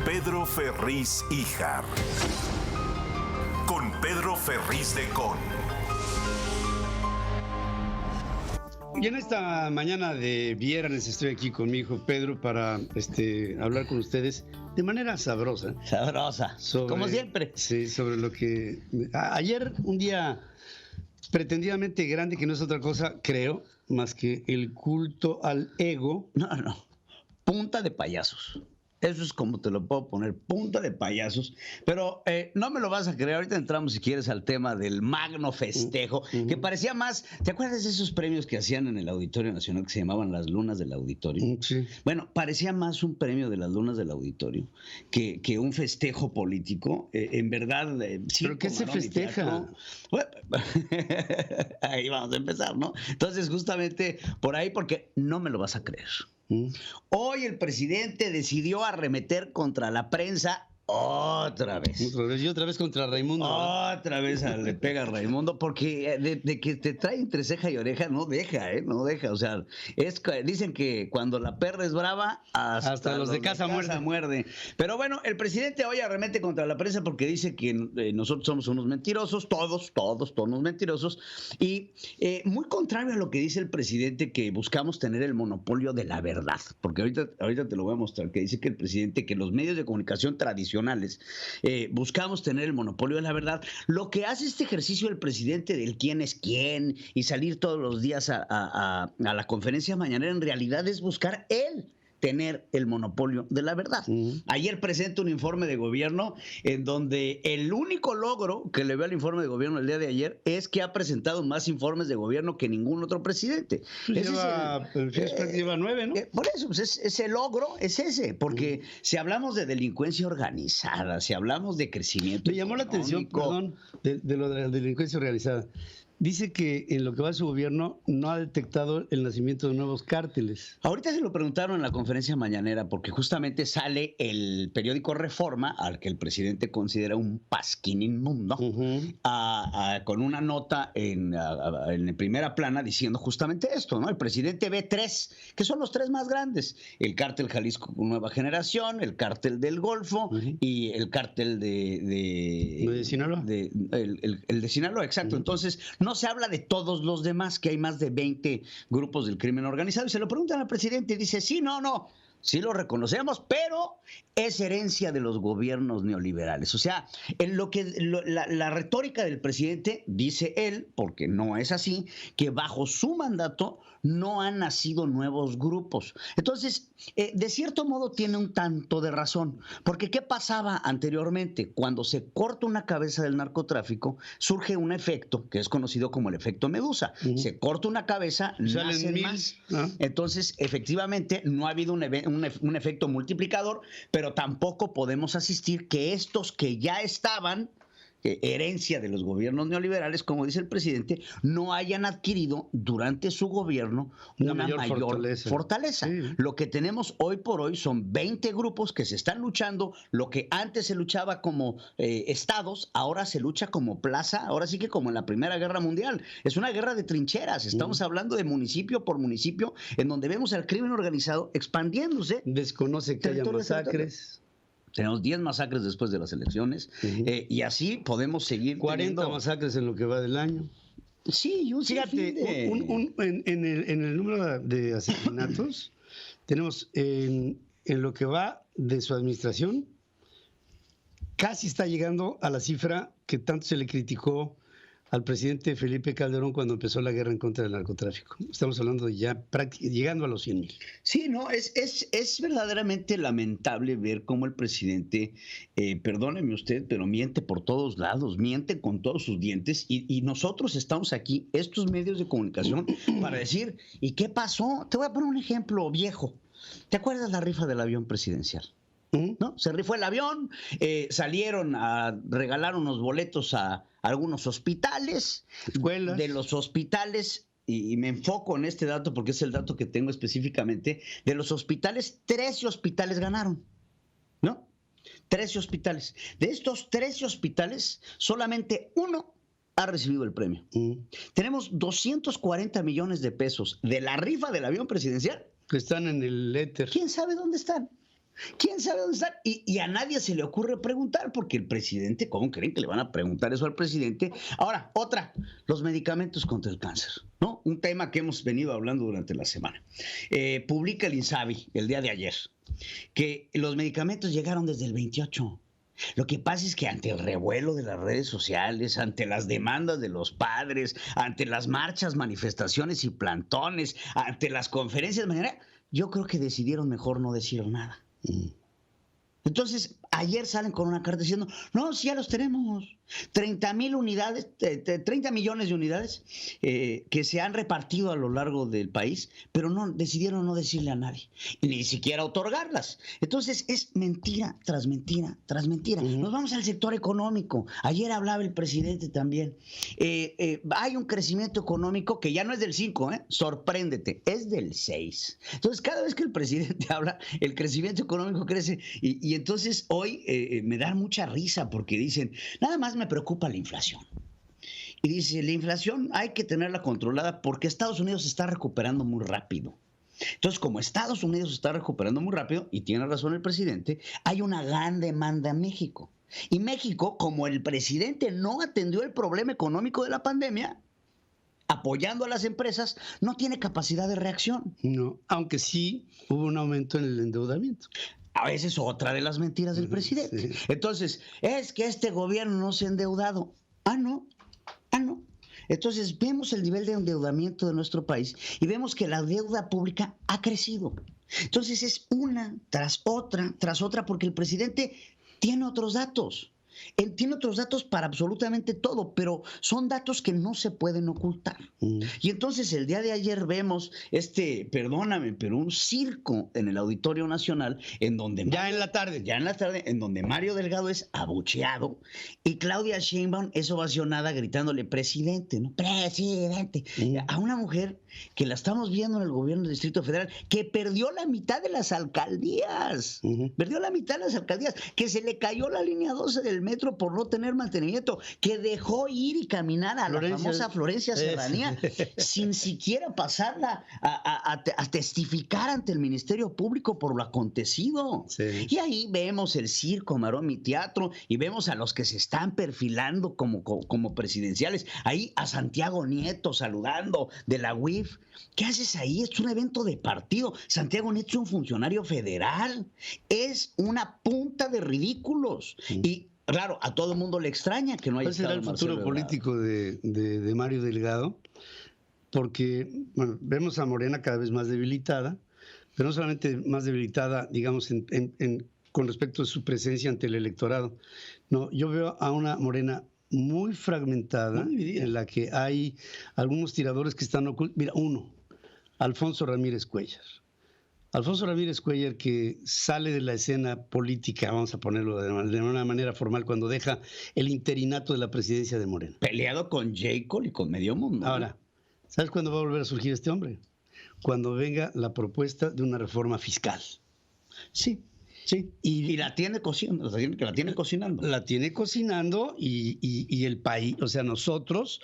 Pedro Ferriz Híjar. Con Pedro Ferriz de Con. Y en esta mañana de viernes estoy aquí con mi hijo Pedro para hablar con ustedes de manera sabrosa. Sabrosa, como siempre. Sí, sobre lo que... Ayer, un día pretendidamente grande, que no es otra cosa, creo, más que el culto al ego. No, punta de payasos. Eso es como te lo puedo poner, punta de payasos. Pero no me lo vas a creer. Ahorita entramos, si quieres, al tema del magno festejo, que parecía más... ¿Te acuerdas de esos premios que hacían en el Auditorio Nacional que se llamaban las Lunas del Auditorio? Sí. Bueno, parecía más un premio de las Lunas del Auditorio que un festejo político. En verdad... ¿Pero qué se festeja? Bueno, ahí vamos a empezar, ¿no? Entonces, justamente por ahí, porque no me lo vas a creer. Hoy el presidente decidió arremeter contra la prensa otra vez. Y otra vez contra Raimundo. Otra vez le pega a Raimundo, porque de que te trae entre ceja y oreja, no deja, no deja. O sea, dicen que cuando la perra es brava, hasta los de casa muerde. Pero bueno, el presidente hoy arremete contra la prensa porque dice que nosotros somos unos mentirosos, todos unos mentirosos. Y muy contrario a lo que dice el presidente, que buscamos tener el monopolio de la verdad. Porque ahorita te lo voy a mostrar, que dice que el presidente, que los medios de comunicación tradicionales buscamos tener el monopolio de la verdad. Lo que hace este ejercicio el presidente del quién es quién y salir todos los días a la conferencia mañanera, en realidad es buscar él tener el monopolio de la verdad. Ayer presenta un informe de gobierno en donde el único logro que le veo al informe de gobierno el día de ayer es que ha presentado más informes de gobierno que ningún otro presidente. Lleva 9, ¿no? Por eso, pues ese logro es ese, porque si hablamos de delincuencia organizada, si hablamos de crecimiento... Me llamó la atención, perdón, de lo de la delincuencia organizada. Dice que en lo que va a su gobierno no ha detectado el nacimiento de nuevos cárteles. Ahorita se lo preguntaron en la conferencia mañanera, porque justamente sale el periódico Reforma, al que el presidente considera un pasquín inmundo, con una nota en primera plana diciendo justamente esto, ¿no? El presidente ve 3, que son los 3 más grandes: el cártel Jalisco Nueva Generación, el cártel del Golfo y el cártel de Sinaloa. El de Sinaloa, exacto. Entonces, no se habla de todos los demás, que hay más de 20 grupos del crimen organizado. Y se lo preguntan al presidente y dice, sí lo reconocemos, pero es herencia de los gobiernos neoliberales. O sea, la retórica del presidente, dice él, porque no es así, que bajo su mandato no han nacido nuevos grupos. Entonces, de cierto modo tiene un tanto de razón, porque ¿qué pasaba anteriormente? Cuando se corta una cabeza del narcotráfico, surge un efecto que es conocido como el efecto Medusa. Se corta una cabeza, nacen más. Entonces, efectivamente, no ha habido un efecto multiplicador, pero tampoco podemos asistir que estos que ya estaban, herencia de los gobiernos neoliberales, como dice el presidente, no hayan adquirido durante su gobierno una mayor fortaleza. Sí. Lo que tenemos hoy por hoy son 20 grupos que se están luchando. Lo que antes se luchaba como estados, ahora se lucha como plaza, ahora sí que como en la Primera Guerra Mundial. Es una guerra de trincheras. Estamos hablando de municipio por municipio, en donde vemos al crimen organizado expandiéndose. Desconoce que haya masacres. Tenemos 10 masacres después de las elecciones, y así podemos seguir 40 masacres en lo que va del año. Sí, fíjate, en el número de asesinatos tenemos en lo que va de su administración, casi está llegando a la cifra que tanto se le criticó al presidente Felipe Calderón cuando empezó la guerra en contra del narcotráfico. Estamos hablando de ya llegando a los 100,000. Sí, no, es verdaderamente lamentable ver cómo el presidente, perdóneme usted, pero miente por todos lados, miente con todos sus dientes, y nosotros estamos aquí, estos medios de comunicación, para decir, ¿y qué pasó? Te voy a poner un ejemplo viejo. ¿Te acuerdas la rifa del avión presidencial? ¿No? Se rifó el avión, salieron a regalar unos boletos a algunos hospitales, escuelas. De los hospitales, y me enfoco en este dato porque es el dato que tengo específicamente, de los hospitales, 13 hospitales ganaron, ¿no? 13 hospitales. De estos 13 hospitales, solamente uno ha recibido el premio. Tenemos 240 millones de pesos de la rifa del avión presidencial. Que están en el éter. ¿Quién sabe dónde están? ¿Quién sabe dónde están? Y a nadie se le ocurre preguntar, porque el presidente, ¿cómo creen que le van a preguntar eso al presidente? Ahora, otra, los medicamentos contra el cáncer, ¿no? Un tema que hemos venido hablando durante la semana. Publica el INSABI el día de ayer que los medicamentos llegaron desde el 28. Lo que pasa es que ante el revuelo de las redes sociales, ante las demandas de los padres, ante las marchas, manifestaciones y plantones, ante las conferencias mañaneras, yo creo que decidieron mejor no decir nada. Entonces, ayer salen con una carta diciendo, no, sí, ya los tenemos. 30 millones de unidades que se han repartido a lo largo del país, pero decidieron no decirle a nadie, y ni siquiera otorgarlas. Entonces, es mentira tras mentira tras mentira. Nos vamos al sector económico. Ayer hablaba el presidente también. Hay un crecimiento económico que ya no es del 5, sorpréndete, es del 6. Entonces, cada vez que el presidente habla, el crecimiento económico crece. Y entonces, hoy me da mucha risa porque dicen, nada más me preocupa la inflación. Y dice, la inflación hay que tenerla controlada porque Estados Unidos se está recuperando muy rápido. Entonces, como Estados Unidos se está recuperando muy rápido, y tiene razón el presidente, hay una gran demanda en México. Y México, como el presidente no atendió el problema económico de la pandemia, apoyando a las empresas, no tiene capacidad de reacción. No, aunque sí hubo un aumento en el endeudamiento. A veces otra de las mentiras del presidente. Sí. Entonces, es que este gobierno no se ha endeudado. No. Entonces, vemos el nivel de endeudamiento de nuestro país y vemos que la deuda pública ha crecido. Entonces, es una tras otra, porque el presidente tiene otros datos. Él tiene otros datos para absolutamente todo, pero son datos que no se pueden ocultar. Y entonces el día de ayer vemos perdóname, pero un circo en el Auditorio Nacional en donde ya en la tarde, en donde Mario Delgado es abucheado y Claudia Sheinbaum es ovacionada gritándole presidente, ¿no? Presidente. A una mujer que la estamos viendo en el gobierno del Distrito Federal, que perdió la mitad de las alcaldías. Perdió la mitad de las alcaldías, que se le cayó la línea 12 del metro por no tener mantenimiento, que dejó ir y caminar a la famosa Florencia Serranía sin siquiera pasarla a testificar ante el Ministerio Público por lo acontecido. Sí. Y ahí vemos el circo, maroma y teatro, y vemos a los que se están perfilando como presidenciales. Ahí a Santiago Nieto saludando de la UIF. ¿Qué haces ahí? Es un evento de partido. Santiago Nieto es un funcionario federal. Es una punta de ridículos. Y claro, a todo el mundo le extraña que no haya estado el futuro político de Mario Delgado, porque bueno, vemos a Morena cada vez más debilitada, pero no solamente más debilitada, digamos, con respecto a su presencia ante el electorado. No, yo veo a una Morena muy fragmentada, en la que hay algunos tiradores que están ocultos. Mira, uno, Alfonso Ramírez Cuéllar. Alfonso Ramírez Cuéllar, que sale de la escena política, vamos a ponerlo de una manera formal, cuando deja el interinato de la presidencia de Morena. Peleado con J. Cole y con medio mundo. Ahora, ¿sabes cuándo va a volver a surgir este hombre? Cuando venga la propuesta de una reforma fiscal. Sí. Y la tiene cocinando. La tiene cocinando. La tiene cocinando y el país, o sea, nosotros...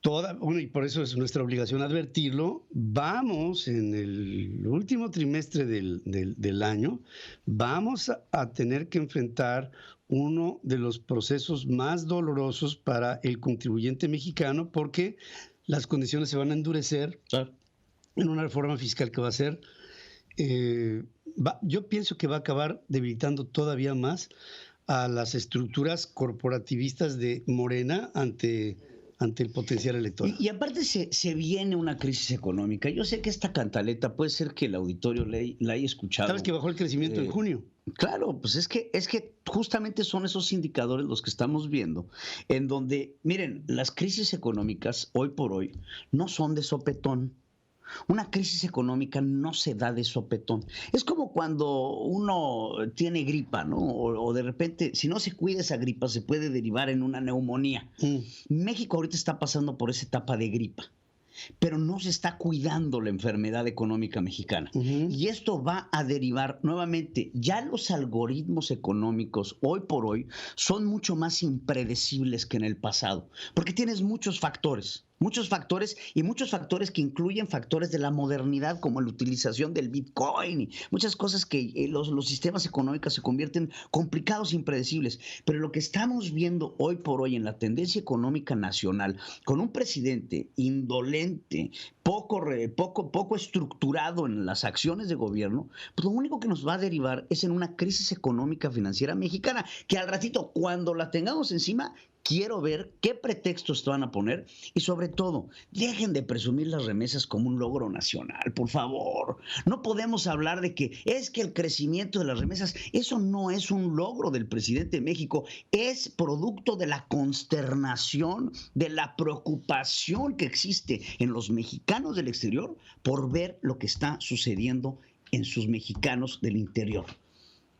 y por eso es nuestra obligación advertirlo, vamos en el último trimestre del año, vamos a tener que enfrentar uno de los procesos más dolorosos para el contribuyente mexicano, porque las condiciones se van a endurecer en una reforma fiscal que va a ser, yo pienso que va a acabar debilitando todavía más a las estructuras corporativistas de Morena ante el potencial electoral. Y aparte se viene una crisis económica. Yo sé que esta cantaleta puede ser que el auditorio la haya escuchado. ¿Sabes que bajó el crecimiento en junio? Claro, pues es que justamente son esos indicadores los que estamos viendo, en donde, miren, las crisis económicas hoy por hoy no son de sopetón. Una crisis económica no se da de sopetón. Es como cuando uno tiene gripa, ¿no? O de repente, si no se cuida esa gripa, se puede derivar en una neumonía. México ahorita está pasando por esa etapa de gripa, pero no se está cuidando la enfermedad económica mexicana. Y esto va a derivar nuevamente. Ya los algoritmos económicos hoy por hoy son mucho más impredecibles que en el pasado, porque tienes muchos factores. muchos factores que incluyen factores de la modernidad como la utilización del Bitcoin y muchas cosas que los sistemas económicos se convierten complicados e impredecibles. Pero lo que estamos viendo hoy por hoy en la tendencia económica nacional, con un presidente indolente, poco estructurado en las acciones de gobierno, pues lo único que nos va a derivar es en una crisis económica financiera mexicana, que al ratito, cuando la tengamos encima, quiero ver qué pretextos te van a poner y sobre todo, dejen de presumir las remesas como un logro nacional, por favor. No podemos hablar de que es que el crecimiento de las remesas, eso no es un logro del presidente de México, es producto de la consternación, de la preocupación que existe en los mexicanos del exterior por ver lo que está sucediendo en sus mexicanos del interior.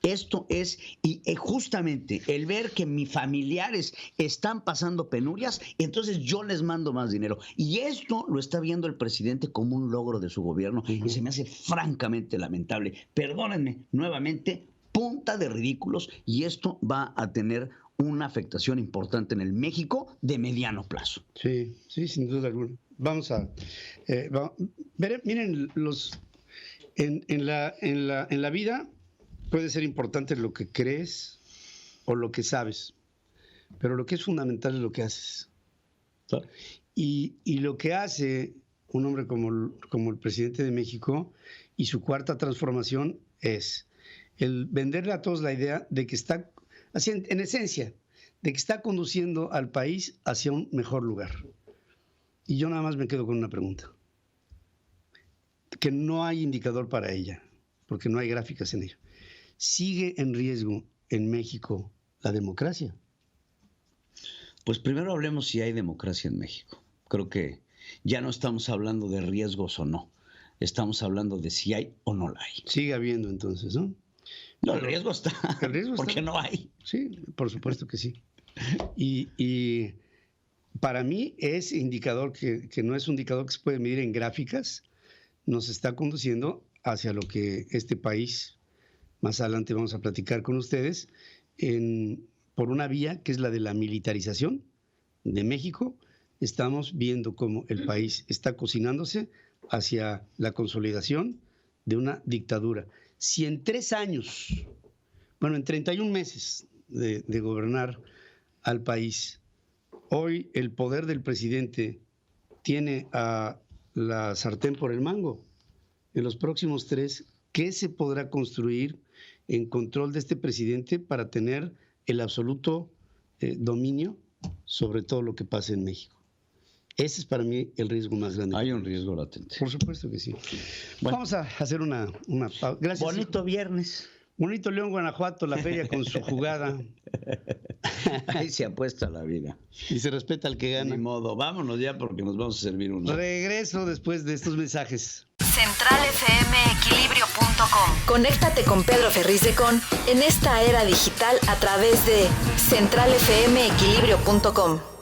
Esto es, y justamente el ver que mis familiares están pasando penurias, entonces yo les mando más dinero. Y esto lo está viendo el presidente como un logro de su gobierno y se me hace francamente lamentable. Perdónenme, nuevamente, punta de ridículos, y esto va a tener una afectación importante en el México de mediano plazo. Sí, sin duda alguna. Vamos a miren, en la vida puede ser importante lo que crees o lo que sabes, pero lo que es fundamental es lo que haces. Claro. Y lo que hace un hombre como el presidente de México y su cuarta transformación es el venderle a todos la idea de que está, en esencia, de que está conduciendo al país hacia un mejor lugar. Y yo nada más me quedo con una pregunta, que no hay indicador para ella, porque no hay gráficas en ella. ¿Sigue en riesgo en México la democracia? Pues primero hablemos si hay democracia en México. Creo que ya no estamos hablando de riesgos o no. Estamos hablando de si hay o no la hay. Sigue habiendo entonces, ¿no? No, el riesgo está. El riesgo porque está. No hay. Sí, por supuesto que sí. Y para mí es indicador que no es un indicador que se puede medir en gráficas, nos está conduciendo hacia lo que este país, más adelante vamos a platicar con ustedes, por una vía que es la de la militarización de México. Estamos viendo cómo el país está cocinándose hacia la consolidación de una dictadura. Si en 31 meses de gobernar al país, hoy el poder del presidente tiene a la sartén por el mango, en los próximos 3, ¿qué se podrá construir en control de este presidente para tener el absoluto dominio sobre todo lo que pasa en México? Ese es para mí el riesgo más grande. Hay un riesgo latente. Por supuesto que sí. Bueno, vamos a hacer una pausa. Gracias. Bonito viernes. Bonito León, Guanajuato, la feria con su jugada. Ahí se apuesta la vida. Y se respeta al que gana. Ni modo, vámonos ya porque nos vamos a servir uno. Regreso después de estos mensajes. CentralFMequilibrio.com. Conéctate con Pedro Ferriz de Con en esta era digital a través de CentralFMequilibrio.com.